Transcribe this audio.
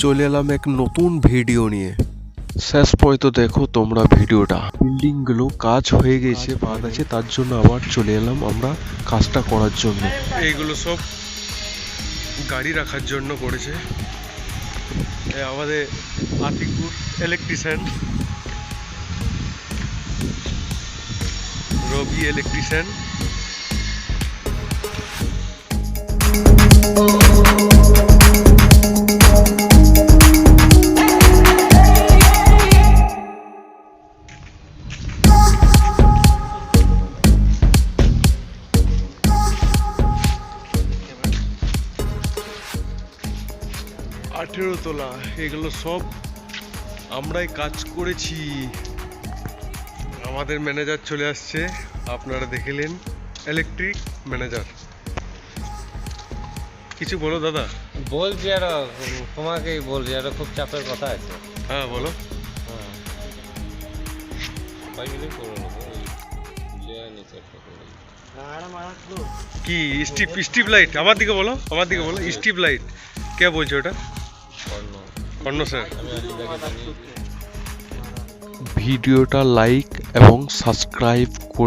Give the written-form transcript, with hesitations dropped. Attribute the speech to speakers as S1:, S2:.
S1: চলে এলাম এক নতুন ভিডিও নিয়ে। শেষ পর্যন্ত দেখো তোমরা ভিডিওটা। বিল্ডিং গুলো কাজ হয়ে গেছে, বাদ আছে, তার জন্য আবার চলে এলাম আমরা কাজটা করার জন্য। এইগুলো সব গাড়ি রাখার জন্য করেছে আমাদের আতিকুর ইলেকট্রিশিয়ান, রবি ইলেকট্রিশিয়ান। আঠেরো তোলা, এগুলো সব আমরাই কাজ করেছি। আমাদের ম্যানেজার চলে আসছে, আপনারা দেখলেন, ইলেকট্রিক ম্যানেজার। কিছু বলো দাদা।
S2: বলছি আর তোমাকেই বলছি, আর খুব চাপের কথা আছে।
S1: হ্যাঁ বলো। কি স্ট্রিপ লাইট? আমার দিকে বলো, আমার দিকে বলো। স্ট্রিপ লাইট কে বলছো? ওটা কর্ণ স্যার। ভিডিওটা লাইক এবং সাবস্ক্রাইব করে